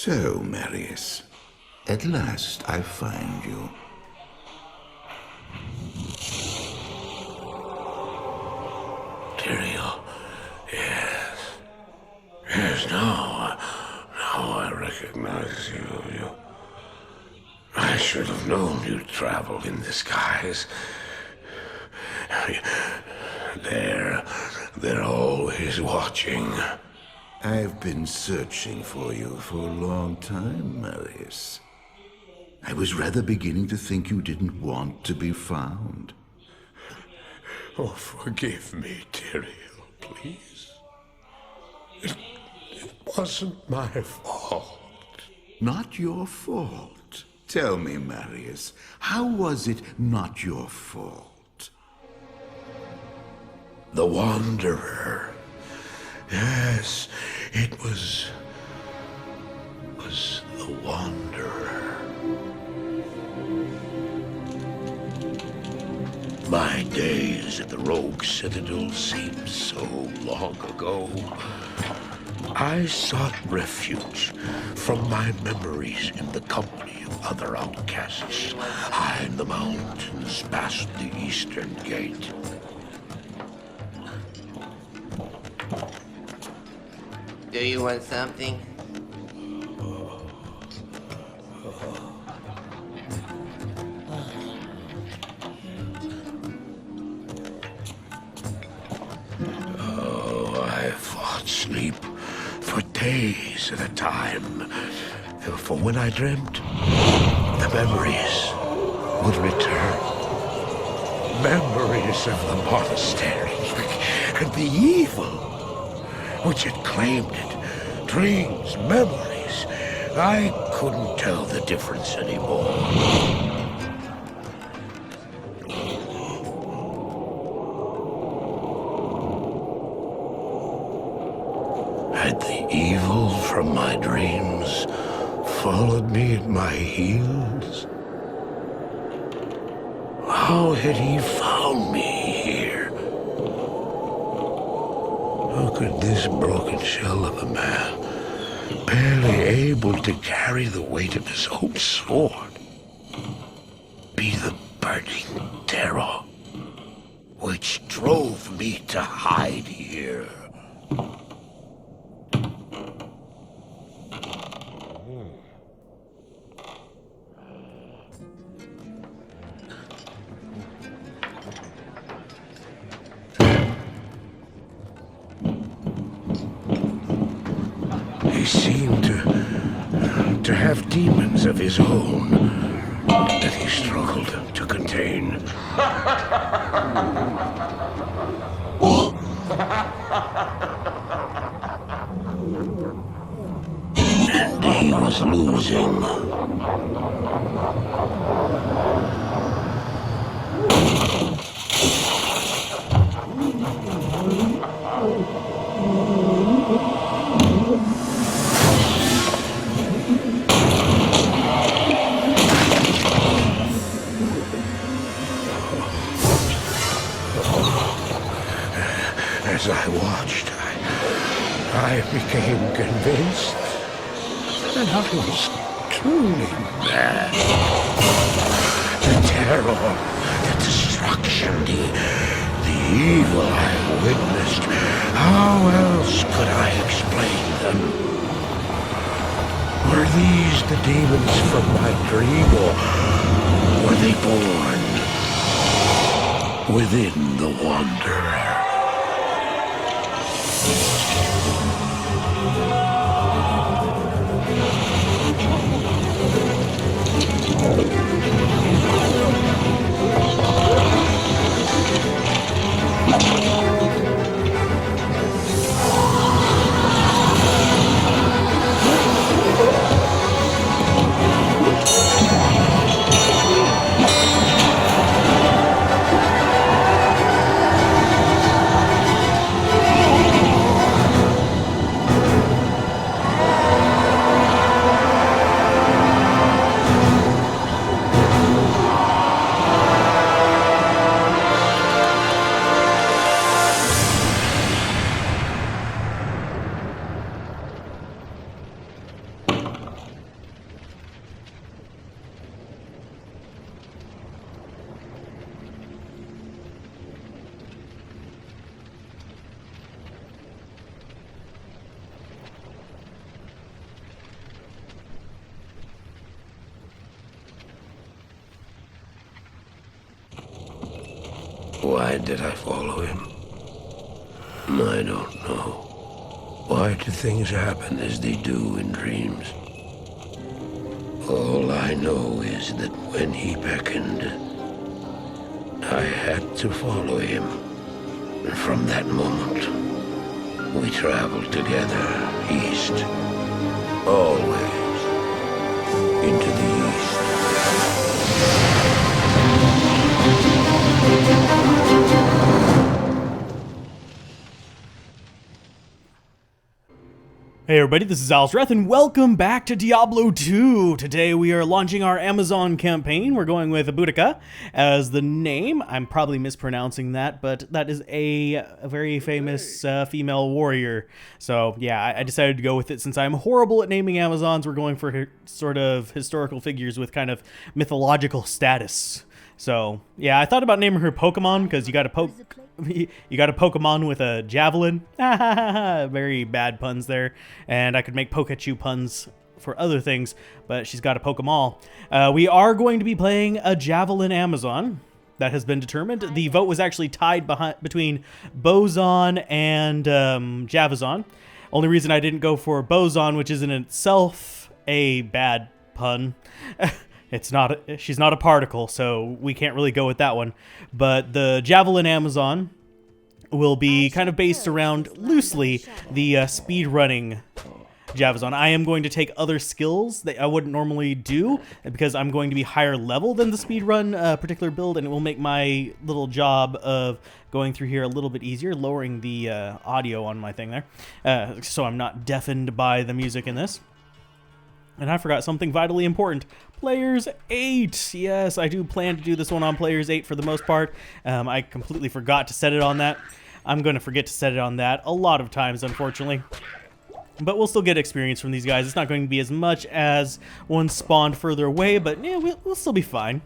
So, Marius, at last I find you. Tyrael, yes. Yes, now I recognize you. I should have known you'd travel in disguise. They're always watching. I've been searching for you for a long time, Marius. I was rather beginning to think you didn't want to be found. Oh, forgive me, Tyrael, please. It wasn't my fault. Not your fault. Tell me, Marius, how was it not your fault? The Wanderer. Yes, it was the Wanderer. My days at the Rogue Citadel seem so long ago. I sought refuge from my memories in the company of other outcasts, high in the mountains past the Eastern Gate. Do you want something? Oh, I fought sleep for days at a time. For when I dreamt, the memories would return. Memories of the monastery and the evil which had claimed it. Dreams, memories. I couldn't tell the difference anymore. Had the evil from my dreams followed me at my heels? How had he found me here? How could this broken shell of a man, barely able to carry the weight of his own sword, be the burning terror which drove me to hide here? He seemed to have demons of his own that he struggled to contain. And he was losing. As I watched, I became convinced that I was truly mad. The terror, the destruction, the evil I witnessed. How else could I explain them? Were these the demons from my dream, or were they born within the Wanderer? Why did I follow him? I don't know. Why do things happen as they do in dreams? All I know is that when he beckoned, I had to follow him. And from that moment, we traveled together east, always into the east. Hey everybody, this is Alzorath, and welcome back to Diablo 2! Today we are launching our Amazon campaign. We're going with Boudica as the name. I'm probably mispronouncing that, but that is a very famous female warrior. So yeah, I decided to go with it since I'm horrible at naming Amazons. We're going for sort of historical figures with kind of mythological status. So yeah, I thought about naming her Pokemon because you got a Pokemon with a javelin. Very bad puns there. And I could make Pikachu puns for other things, but she's got a Pokemon. We are going to be playing a Javelin Amazon. That has been determined. The vote was actually tied between Boson and Javazon. Only reason I didn't go for Boson, which is in itself a bad pun. She's not a particle, so we can't really go with that one. But the Javelin Amazon will be kind of based around, loosely, the speedrunning Javazon. I am going to take other skills that I wouldn't normally do, because I'm going to be higher level than the speedrun particular build, and it will make my little job of going through here a little bit easier, lowering the audio on my thing there, so I'm not deafened by the music in this. And I forgot something vitally important. Players 8. Yes, I do plan to do this one on Players 8 for the most part. I completely forgot to set it on that. I'm going to forget to set it on that a lot of times, unfortunately. But we'll still get experience from these guys. It's not going to be as much as one spawned further away, but yeah, we'll still be fine.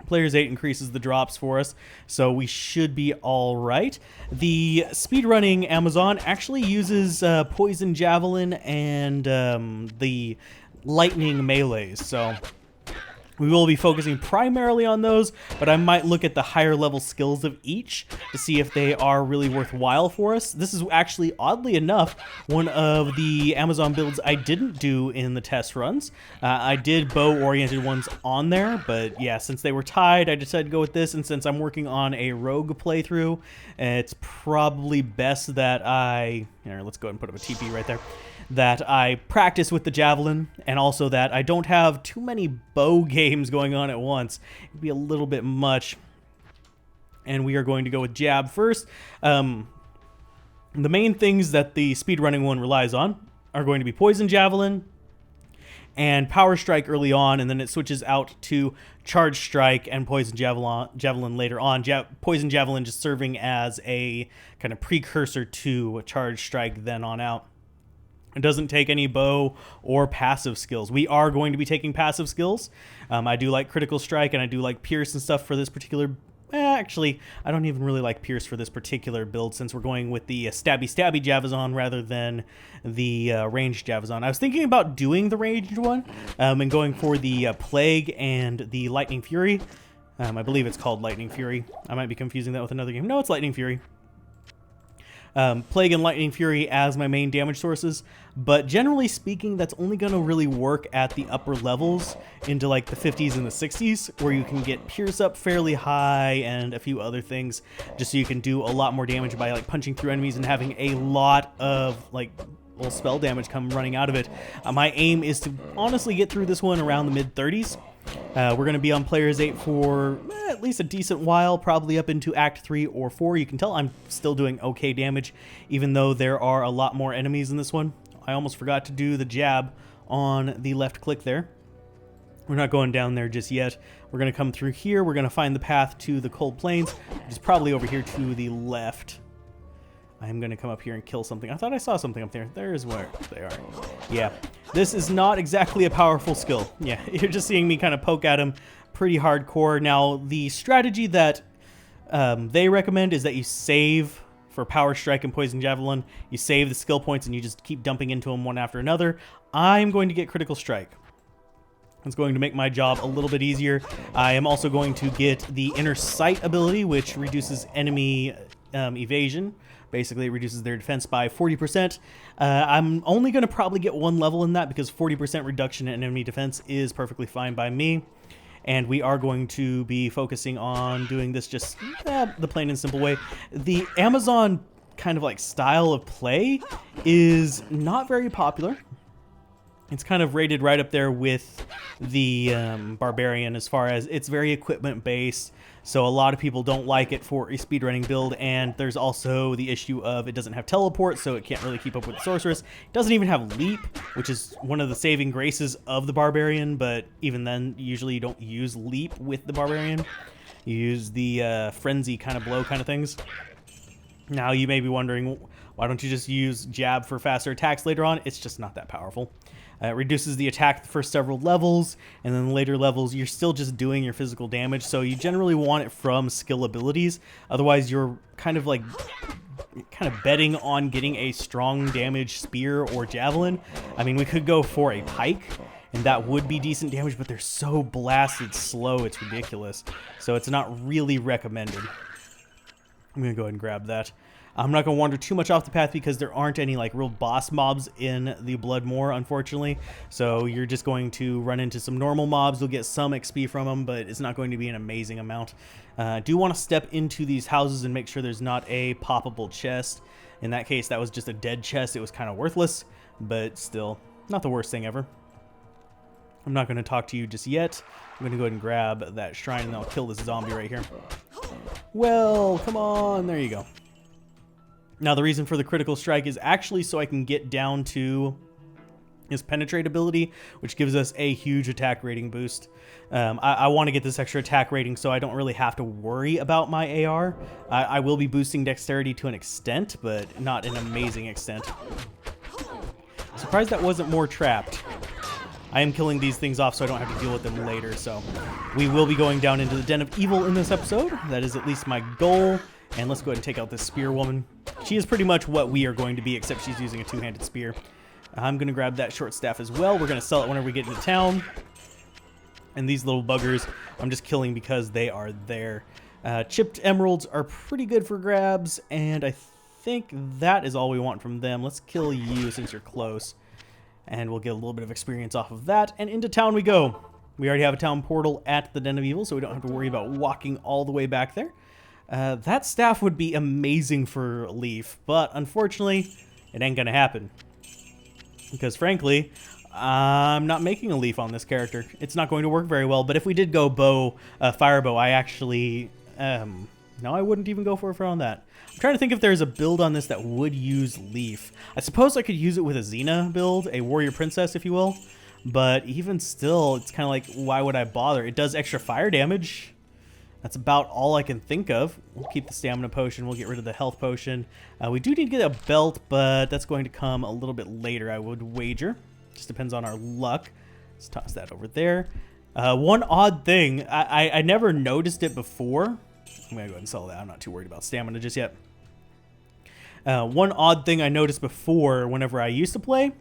Players 8 increases the drops for us, so we should be all right. The speedrunning Amazon actually uses Poison Javelin and the Lightning Melees, so we will be focusing primarily on those, but I might look at the higher level skills of each to see if they are really worthwhile for us. This is actually, oddly enough, one of the Amazon builds I didn't do in the test runs. I did bow-oriented ones on there, but yeah, since they were tied, I decided to go with this, and since I'm working on a rogue playthrough, it's probably best that here, let's go ahead and put up a TP right there. That I practice with the Javelin, and also that I don't have too many bow games going on at once. It'd be a little bit much. And we are going to go with Jab first. The main things that the speedrunning one relies on are going to be Poison Javelin and Power Strike early on, and then it switches out to Charge Strike and Poison Javelin later on. Poison Javelin just serving as a kind of precursor to Charge Strike then on out. It doesn't take any bow or passive skills. We are going to be taking passive skills. I do like Critical Strike, and I do like Pierce and stuff for this particular... Actually, I don't even really like Pierce for this particular build, since we're going with the stabby Javazon rather than the ranged Javazon. I was thinking about doing the ranged one and going for the Plague and the Lightning Fury. I believe it's called Lightning Fury. I might be confusing that with another game. No, it's Lightning Fury. Plague and Lightning Fury as my main damage sources, but generally speaking, that's only going to really work at the upper levels into like the 50s and the 60s, where you can get Pierce up fairly high and a few other things, just so you can do a lot more damage by like punching through enemies and having a lot of like little spell damage come running out of it. My aim is to honestly get through this one around the mid-30s. We're going to be on Players 8 for at least a decent while, probably up into Act 3 or 4. You can tell I'm still doing okay damage, even though there are a lot more enemies in this one. I almost forgot to do the jab on the left click there. We're not going down there just yet. We're going to come through here. We're going to find the path to the Cold Plains, which is probably over here to the left. I'm going to come up here and kill something. I thought I saw something up there. There's where they are. Yeah. This is not exactly a powerful skill. Yeah, you're just seeing me kind of poke at him pretty hardcore. Now, the strategy that they recommend is that you save for Power Strike and Poison Javelin. You save the skill points and you just keep dumping into them one after another. I'm going to get Critical Strike. It's going to make my job a little bit easier. I am also going to get the Inner Sight ability, which reduces enemy evasion. Basically, it reduces their defense by 40%. I'm only going to probably get one level in that because 40% reduction in enemy defense is perfectly fine by me. And we are going to be focusing on doing this just the plain and simple way. The Amazon kind of like style of play is not very popular. It's kind of rated right up there with the Barbarian as far as it's very equipment based. So a lot of people don't like it for a speedrunning build, and there's also the issue of it doesn't have teleport, so it can't really keep up with the Sorceress. It doesn't even have leap, which is one of the saving graces of the Barbarian, but even then, usually you don't use leap with the Barbarian. You use the frenzy kind of blow kind of things. Now you may be wondering, why don't you just use jab for faster attacks later on? It's just not that powerful. It reduces the attack for several levels, and then later levels you're still just doing your physical damage, so you generally want it from skill abilities. Otherwise you're kind of betting on getting a strong damage spear or javelin. I mean, we could go for a pike, and that would be decent damage, but they're so blasted slow, it's ridiculous. So it's not really recommended. I'm going to go ahead and grab that. I'm not going to wander too much off the path because there aren't any like real boss mobs in the Bloodmoor, unfortunately. So you're just going to run into some normal mobs. You'll get some XP from them, but it's not going to be an amazing amount. I do want to step into these houses and make sure there's not a poppable chest. In that case, that was just a dead chest. It was kind of worthless, but still not the worst thing ever. I'm not going to talk to you just yet. I'm going to go ahead and grab that shrine, and I'll kill this zombie right here. Well, come on. There you go. Now, the reason for the critical strike is actually so I can get down to his penetrate ability, which gives us a huge attack rating boost. I want to get this extra attack rating so I don't really have to worry about my AR. I will be boosting dexterity to an extent, but not an amazing extent. Surprised that wasn't more trapped. I am killing these things off so I don't have to deal with them later. So we will be going down into the Den of Evil in this episode. That is at least my goal. And let's go ahead and take out this spear woman. She is pretty much what we are going to be, except she's using a two-handed spear. I'm going to grab that short staff as well. We're going to sell it whenever we get into town. And these little buggers, I'm just killing because they are there. Chipped emeralds are pretty good for grabs, and I think that is all we want from them. Let's kill you since you're close. And we'll get a little bit of experience off of that. And into town we go. We already have a town portal at the Den of Evil, so we don't have to worry about walking all the way back there. That staff would be amazing for Leaf, but unfortunately, it ain't gonna happen. Because frankly, I'm not making a Leaf on this character. It's not going to work very well, but if we did go Firebow, I actually... no, I wouldn't even go for it on that. I'm trying to think if there's a build on this that would use Leaf. I suppose I could use it with a Xena build, a Warrior Princess, if you will. But even still, it's kind of like, why would I bother? It does extra fire damage. That's about all I can think of. We'll keep the stamina potion. We'll get rid of the health potion. We do need to get a belt, but that's going to come a little bit later, I would wager. Just depends on our luck. Let's toss that over there. One odd thing, I never noticed it before. I'm going to go ahead and sell that. I'm not too worried about stamina just yet. One odd thing I noticed before whenever I used to play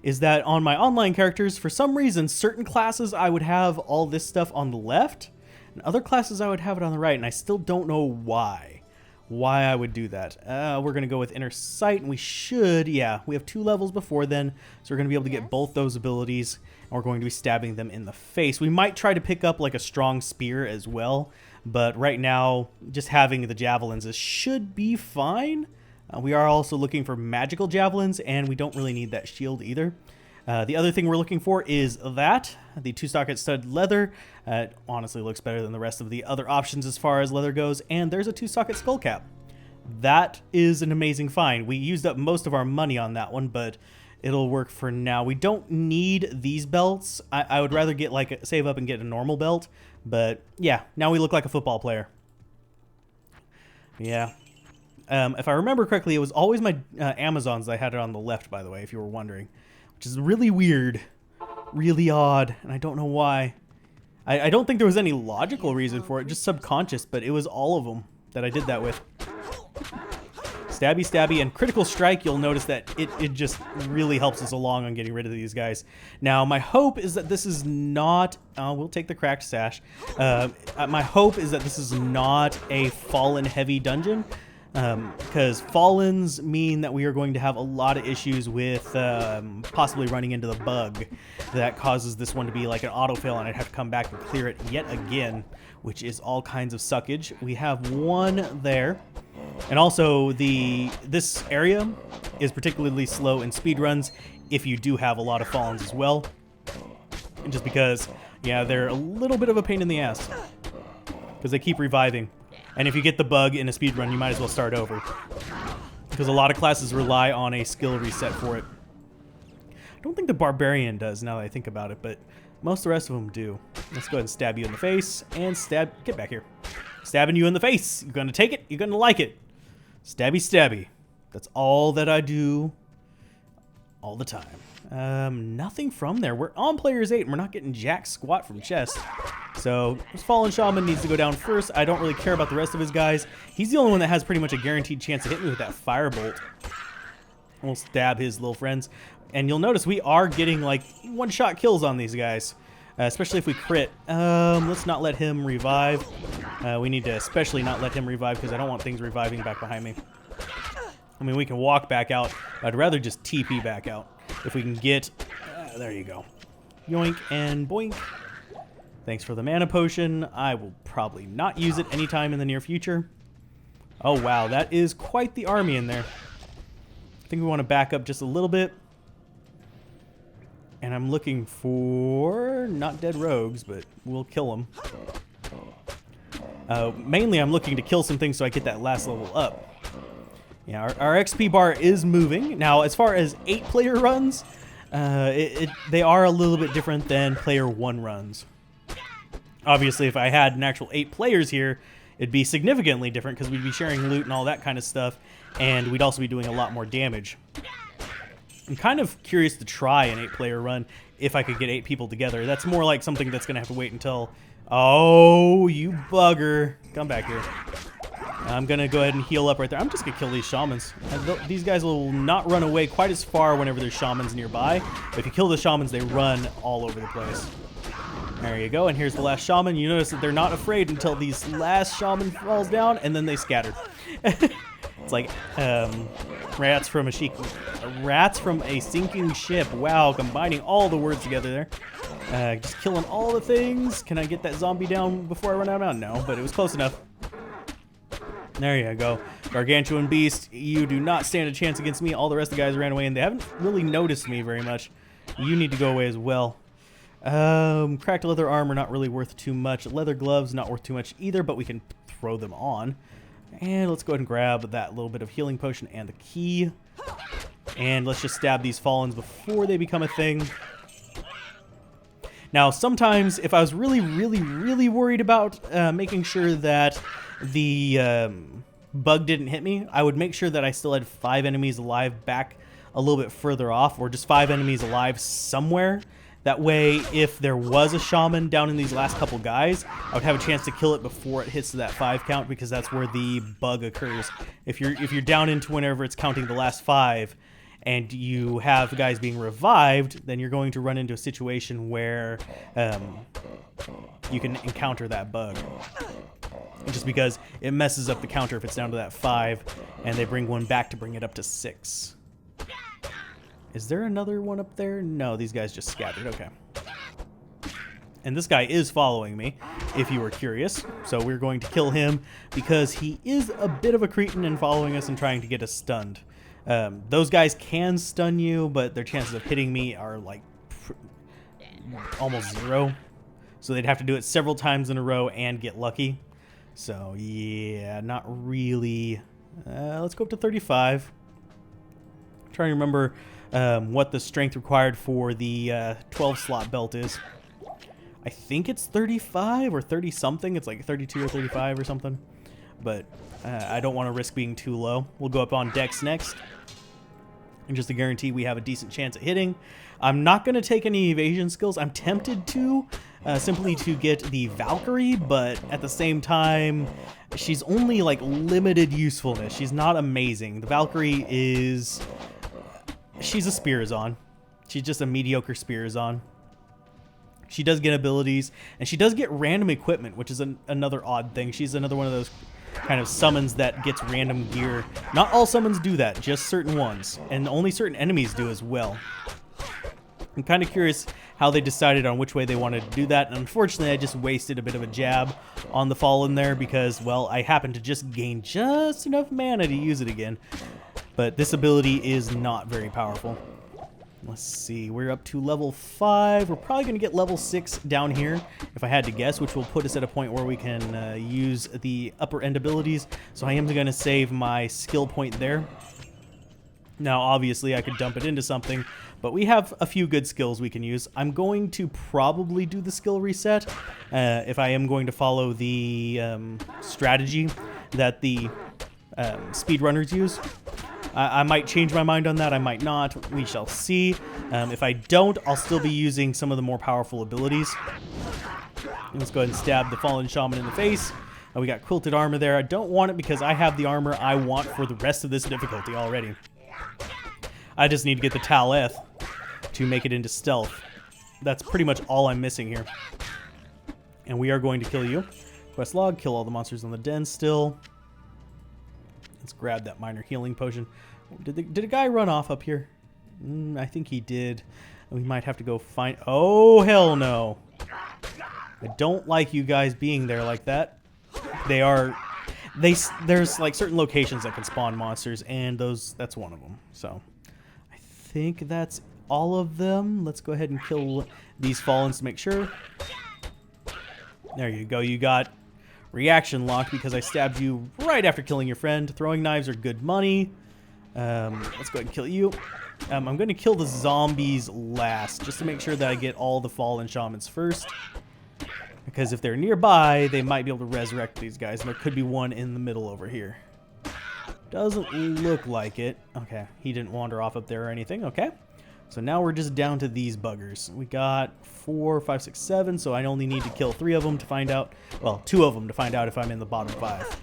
is that on my online characters, for some reason, certain classes I would have all this stuff on the left, and other classes I would have it on the right, and I still don't know why I would do that. We're going to go with Inner Sight, and we should, yeah, we have 2 levels before then, so we're going to be able to get both those abilities, and we're going to be stabbing them in the face. We might try to pick up like a strong spear as well, but right now, just having the javelins should be fine. We are also looking for magical javelins, and we don't really need that shield either. The other thing we're looking for is that, the 2-socket stud leather. It honestly looks better than the rest of the other options as far as leather goes, and there's a 2-socket skull cap. That is an amazing find. We used up most of our money on that one, but it'll work for now. We don't need these belts. I would rather get save up and get a normal belt, but yeah, now we look like a football player. Yeah. If I remember correctly, it was always my Amazons I had it on the left, by the way, if you were wondering. Which is really weird, really odd, and I don't know why. I don't think there was any logical reason for it, just subconscious, but it was all of them that I did that with. Stabby, stabby, and critical strike. You'll notice that it just really helps us along on getting rid of these guys. Now, my hope is that this is not... we'll take the cracked sash. My hope is that this is not a fallen heavy dungeon. Because fallens mean that we are going to have a lot of issues with possibly running into the bug that causes this one to be like an autofail, and I'd have to come back and clear it yet again, which is all kinds of suckage. We have one there. And also, this area is particularly slow in speedruns if you do have a lot of fallens as well. And just because, yeah, they're a little bit of a pain in the ass. Because they keep reviving. And if you get the bug in a speedrun, you might as well start over. Because a lot of classes rely on a skill reset for it. I don't think the Barbarian does, now that I think about it, but most of the rest of them do. Let's go ahead and stab you in the face, and stab... Get back here. Stabbing you in the face. You're gonna take it, you're gonna like it. Stabby, stabby. That's all that I do all the time. Nothing from there. We're on players 8, and we're not getting jack squat from chest. So, this Fallen Shaman needs to go down first. I don't really care about the rest of his guys. He's the only one that has pretty much a guaranteed chance to hit me with that firebolt. We'll stab his little friends. And you'll notice we are getting, like, one-shot kills on these guys. Especially if we crit. Let's not let him revive. We need to especially not let him revive, because I don't want things reviving back behind me. I mean, we can walk back out. I'd rather just TP back out. If we can get... there you go. Yoink and boink. Thanks for the mana potion. I will probably not use it anytime in the near future. Oh, wow. That is quite the army in there. I think we want to back up just a little bit. And I'm looking for... not dead rogues, but we'll kill them. Mainly, I'm looking to kill some things so I get that last level up. Yeah, our XP bar is moving. Now, as far as 8-player runs, they are a little bit different than player 1 runs. Obviously, if I had an actual 8 players here, it'd be significantly different because we'd be sharing loot and all that kind of stuff, and we'd also be doing a lot more damage. I'm kind of curious to try an 8-player run if I could get 8 people together. That's more like something that's going to have to wait until... Oh, you bugger. Come back here. I'm going to go ahead and heal up right there. I'm just going to kill these shamans. These guys will not run away quite as far whenever there's shamans nearby. But if you kill the shamans, they run all over the place. There you go, and here's the last shaman. You notice that they're not afraid until these last shaman falls down, and then they scatter. It's like rats from a sinking ship. Wow, combining all the words together there. Just killing all the things. Can I get that zombie down before I run out of ammo? No, but it was close enough. There you go. Gargantuan beast, you do not stand a chance against me. All the rest of the guys ran away, and they haven't really noticed me very much. You need to go away as well. Cracked leather armor, not really worth too much. Leather gloves, not worth too much either, but we can throw them on. And let's go ahead and grab that little bit of healing potion and the key. And let's just stab these fallens before they become a thing. Now, sometimes, if I was really, really, really worried about making sure that the bug didn't hit me, I would make sure that I still had 5 enemies alive back a little bit further off, or just 5 enemies alive somewhere. That way, if there was a shaman down in these last couple guys, I would have a chance to kill it before it hits that 5 count, because that's where the bug occurs. If you're down into whenever it's counting the last 5, and you have guys being revived, then you're going to run into a situation where you can encounter that bug. Just because it messes up the counter if it's down to that 5, and they bring one back to bring it up to 6. Is there another one up there? No, these guys just scattered. Okay. And this guy is following me, if you were curious. So we're going to kill him because he is a bit of a cretin and following us and trying to get us stunned. Those guys can stun you, but their chances of hitting me are like almost 0. So they'd have to do it several times in a row and get lucky. So yeah, not really. Let's go up to 35. I'm trying to remember what the strength required for the 12-slot belt is. I think it's 35 or 30-something. It's like 32 or 35 or something. But I don't want to risk being too low. We'll go up on Dex next. And just to guarantee we have a decent chance at hitting. I'm not going to take any evasion skills. I'm tempted to, simply to get the Valkyrie, but at the same time, she's only like limited usefulness. She's not amazing. The Valkyrie is... she's a Spearzon. She's just a mediocre Spearzon. She does get abilities, and she does get random equipment, which is another odd thing. She's another one of those kind of summons that gets random gear. Not all summons do that, just certain ones, and only certain enemies do as well. I'm kind of curious how they decided on which way they wanted to do that, and unfortunately I just wasted a bit of a jab on the Fallen there because, well, I happened to just gain just enough mana to use it again. But this ability is not very powerful. Let's see, we're up to level 5. We're probably going to get level 6 down here, if I had to guess, which will put us at a point where we can use the upper end abilities. So I am going to save my skill point there. Now, obviously, I could dump it into something, but we have a few good skills we can use. I'm going to probably do the skill reset if I am going to follow the strategy that the speedrunners use. I might change my mind on that, I might not, we shall see. If I don't, I'll still be using some of the more powerful abilities. Let's go ahead and stab the Fallen Shaman in the face. We got quilted armor there. I don't want it because I have the armor I want for the rest of this difficulty already. I just need to get the Taleth to make it into stealth. That's pretty much all I'm missing here. And we are going to kill you. Quest log, kill all the monsters in the den still. Let's grab that minor healing potion. Did a guy run off up here? I think he did. We might have to go find... oh, hell no. I don't like you guys being there like that. There's like certain locations that can spawn monsters, and that's one of them. So I think that's all of them. Let's go ahead and kill these Fallens to make sure. There you go. You got reaction lock because I stabbed you right after killing your friend. Throwing knives are good money. Let's go ahead and kill you. I'm going to kill the zombies last, just to make sure that I get all the Fallen Shamans first. Because if they're nearby, they might be able to resurrect these guys, and there could be one in the middle over here. Doesn't look like it. Okay, he didn't wander off up there or anything. Okay, so now we're just down to these buggers. We got 4, 5, 6, 7, so I only need to kill 3 of them to find out, well, 2 of them to find out if I'm in the bottom 5.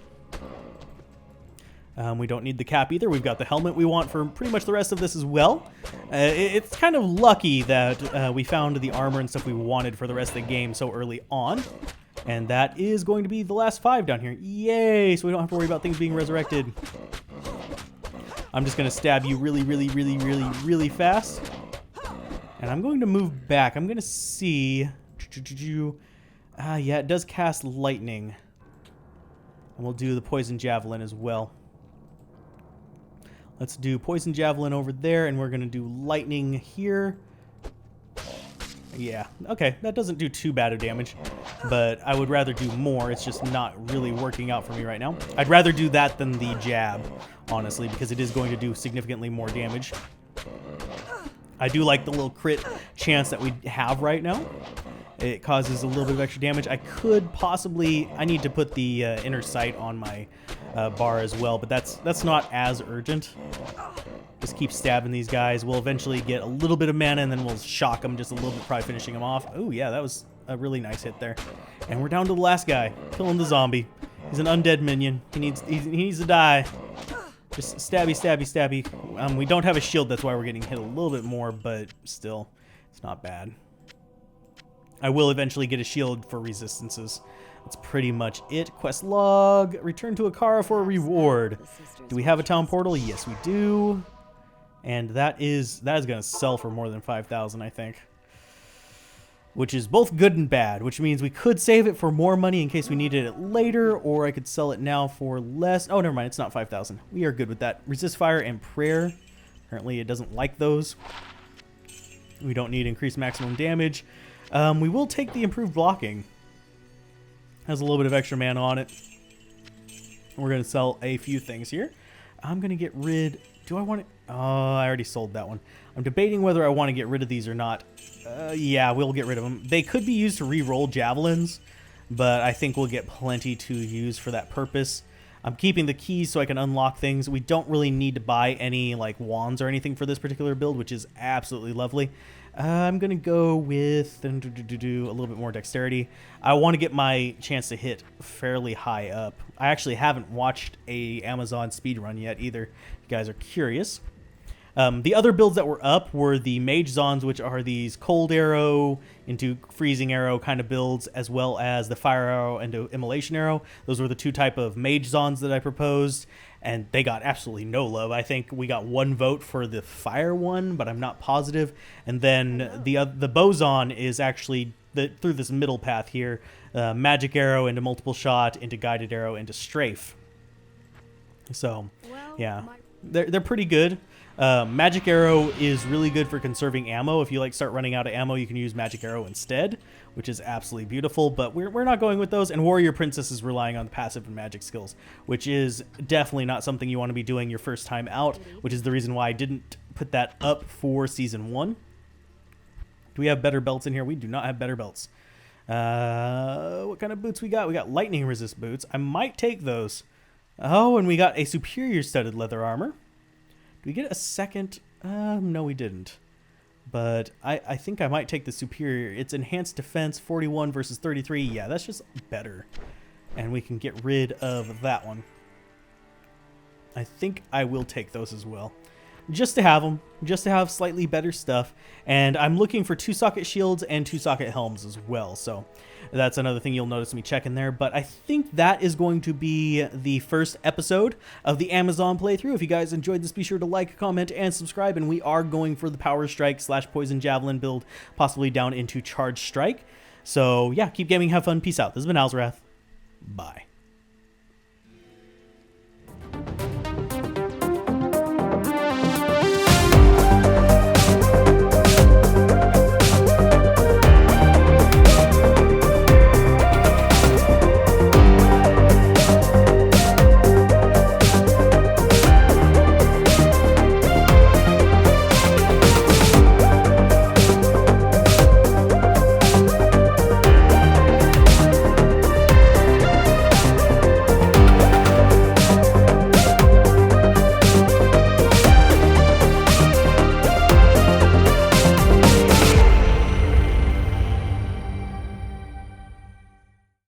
We don't need the cap either. We've got the helmet we want for pretty much the rest of this as well. It's kind of lucky that we found the armor and stuff we wanted for the rest of the game so early on. And that is going to be the last 5 down here. Yay! So we don't have to worry about things being resurrected. I'm just going to stab you really, really, really, really, really fast. And I'm going to move back. I'm going to see... yeah, it does cast lightning. And we'll do the poison javelin as well. Let's do poison javelin over there, and we're going to do lightning here. Yeah, okay, that doesn't do too bad of damage, but I would rather do more. It's just not really working out for me right now. I'd rather do that than the jab, honestly, because it is going to do significantly more damage. I do like the little crit chance that we have right now. It causes a little bit of extra damage. I could possibly... I need to put the inner sight on my bar as well, but that's not as urgent. Just keep stabbing these guys. We'll eventually get a little bit of mana, and then we'll shock them just a little bit, probably finishing them off. Oh, yeah, that was a really nice hit there. And we're down to the last guy. Killing the zombie. He's an undead minion. He needs to die. Just stabby, stabby, stabby. We don't have a shield, that's why we're getting hit a little bit more, but still, it's not bad. I will eventually get a shield for resistances. That's pretty much it. Quest log. Return to Akara for a reward. Do we have a town portal? Yes, we do. And that is going to sell for more than 5,000, I think. Which is both good and bad, which means we could save it for more money in case we needed it later, or I could sell it now for less. Oh, never mind. It's not 5,000. We are good with that. Resist fire and prayer. Apparently it doesn't like those. We don't need increased maximum damage. We will take the improved blocking. Has a little bit of extra mana on it. We're going to sell a few things here. I'm going to get rid... Do I want it? Oh, I already sold that one. I'm debating whether I want to get rid of these or not. Yeah, we'll get rid of them. They could be used to re-roll javelins, but I think we'll get plenty to use for that purpose. I'm keeping the keys so I can unlock things. We don't really need to buy any like wands or anything for this particular build, which is absolutely lovely. I'm going to go with a little bit more dexterity. I want to get my chance to hit fairly high up. I actually haven't watched a Amazon speedrun yet either. If you guys are curious. The other builds that were up were the Mage Zons, which are these cold arrow into freezing arrow kind of builds, as well as the fire arrow into immolation arrow. Those were the two type of Mage Zons that I proposed, and they got absolutely no love. I think we got 1 vote for the fire one, but I'm not positive. And then the Bozon is actually through this middle path here, magic arrow into multiple shot, into guided arrow, into strafe. So, yeah, they're pretty good. Magic Arrow is really good for conserving ammo. If you start running out of ammo, you can use Magic Arrow instead, which is absolutely beautiful, but we're not going with those. And Warrior Princess is relying on the passive and magic skills, which is definitely not something you want to be doing your first time out, which is the reason why I didn't put that up for Season 1. Do we have better belts in here? We do not have better belts. What kind of boots we got? We got lightning resist boots. I might take those. Oh, and we got a superior studded leather armor. Do we get a second? No, we didn't. But I think I might take the superior. It's enhanced defense, 41 versus 33. Yeah, that's just better. And we can get rid of that one. I think I will take those as well. Just to have them. Just to have slightly better stuff. And I'm looking for 2-socket shields and 2-socket helms as well. So that's another thing you'll notice me checking there. But I think that is going to be the first episode of the Amazon playthrough. If you guys enjoyed this, be sure to like, comment, and subscribe. And we are going for the Power Strike / Poison Javelin build, possibly down into Charge Strike. So yeah, keep gaming, have fun, peace out. This has been Alzorath. Bye.